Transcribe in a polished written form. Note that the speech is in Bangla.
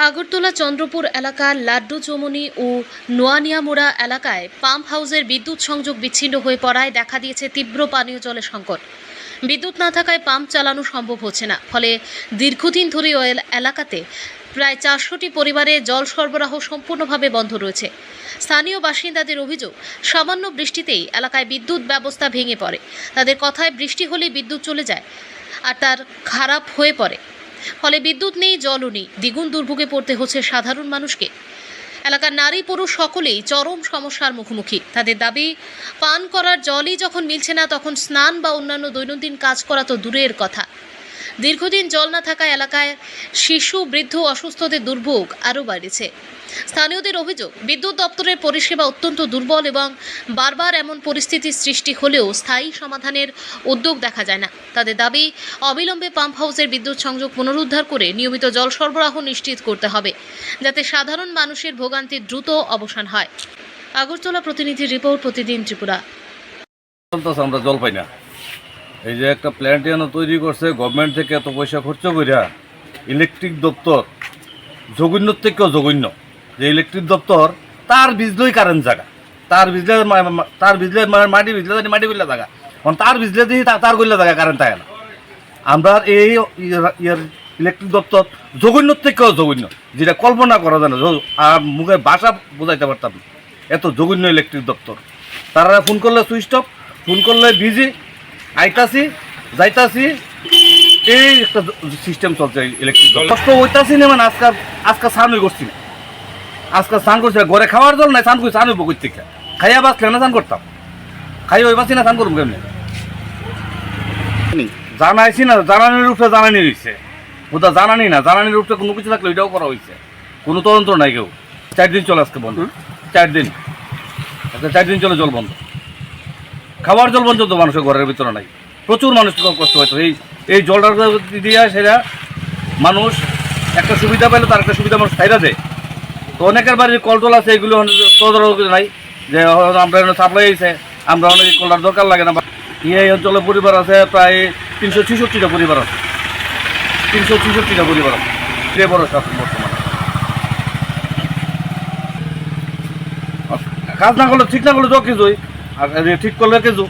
আগরতলা চন্দ্রপুর এলাকার লাড্ডু চমনি ও নোয়ানিয়ামুড়া এলাকায় পাম্প হাউসের বিদ্যুৎ সংযোগ বিচ্ছিন্ন হয়ে পড়ায় দেখা দিয়েছে তীব্র পানীয় জলের সংকট। বিদ্যুৎ না থাকায় পাম্প চালানো সম্ভব হচ্ছে না, ফলে দীর্ঘদিন ধরে ওই এলাকাতে প্রায় 400টি পরিবারে জল সরবরাহ সম্পূর্ণভাবে বন্ধ রয়েছে। স্থানীয় বাসিন্দাদের অভিযোগ, সামান্য বৃষ্টিতেই এলাকায় বিদ্যুৎ ব্যবস্থা ভেঙে পড়ে। তাদের কথায় বৃষ্টি হলেই বিদ্যুৎ চলে যায় আর তার খারাপ হয়ে পড়ে, ফলে বিদ্যুৎ নেই, জলও নেই। দ্বিগুণ দুর্ভোগে পড়তে হচ্ছে সাধারণ মানুষকে। এলাকার নারী পুরুষ সকলেই চরম সমস্যার মুখোমুখি। তাদের দাবি, পান করার জলই যখন মিলছে না, তখন স্নান বা অন্যান্য দৈনন্দিন কাজ করা তো দূরের কথা। দীর্ঘদিন জল না থাকায় এলাকায় শিশু, বৃদ্ধ, অসুস্থদের দুর্ভোগ আরও বাড়ছে। স্থানীয়দের অভিযোগ, বিদ্যুৎ দপ্তরের পরিষেবা অত্যন্ত দুর্বল এবং বারবার এমন পরিস্থিতির সৃষ্টি হলেও স্থায়ী সমাধানের উদ্যোগ দেখা যায় না। তাদের দাবি, অবিলম্বে পাম্প হাউসের বিদ্যুৎ সংযোগ পুনরুদ্ধার করে নিয়মিত জল সরবরাহ নিশ্চিত করতে হবে, যাতে সাধারণ মানুষের ভোগান্তির দ্রুত অবসান হয়। আগরতলা প্রতিনিধির রিপোর্ট, প্রতিদিন ত্রিপুরা। আমরা জল পাই না। এই যে একটা প্ল্যান্ট তৈরি করছে গভর্নমেন্ট থেকে, এত পয়সা খরচ করিয়া ইলেকট্রিক দপ্তর জঘন্যর থেকেও জঘন্য। যে ইলেকট্রিক দপ্তর তার বিজলই কারেন্ট জায়গা, তার বিজলে মাটি বিজলে মাটি বিল্লা জায়গা, তার বিজলে দিয়ে তার গইলা জায়গা কারেন্ট থাকে না। আমরা এই ইলেকট্রিক দপ্তর জঘন্যর থেকেও জঘন্য, যেটা কল্পনা করা যায় না, আর মুখে ভাষা বোঝাইতে পারতাম না, এত জঘন্য ইলেকট্রিক দপ্তর। তারা ফোন করলে সুইচ অফ, ফোন করলে বিজি, আইতাছি যাইতাছি, এই একটা সিস্টেম চলছে ইলেকট্রিক দল। কষ্ট হইতাছি না, মানে আজকাল স্নান করছি না, আজকাল স্নান করছি না, ঘরে খাওয়ার জল নাই, স্নান করছি, স্নান হইব কই থেকে? খাইয়া বাঁচলে না স্নান করতাম, খাই ওই বাঁচি না স্নান করবো কেমনি? জানাইছি না, জানানির উপরে জানানি হয়েছে, ওটা জানানি না, জানানির উপরে কোনো কিছু থাকলে ওইটাও করা হয়েছে, কোনো তদন্ত নাই। কেউ 4 দিন চলে আজকে বন্ধ, 4 দিন, আজকে 4 দিন চলে জল বন্ধ। খাবার জল পর্যন্ত মানুষের ঘরের ভিতরে নাই, প্রচুর মানুষ কষ্ট হয়েছে। এই জলটার দিয়ে সেটা মানুষ একটা সুবিধা পেলে তার একটা সুবিধা মানুষ ছাইরা দেয়। তো অনেকের বাড়ির কলটল আছে, এগুলো নাই যে আমরা সাপ্লাই হয়েছে, আমরা অনেক কলটার দরকার লাগে না। এই অঞ্চলে পরিবার আছে প্রায় 366টা পরিবার আছে, 366টা পরিবার আছে। বড় বর্তমানে কাজ না করলে, ঠিক না করলে তো কিছুই, আর ঠিক করলে কিছু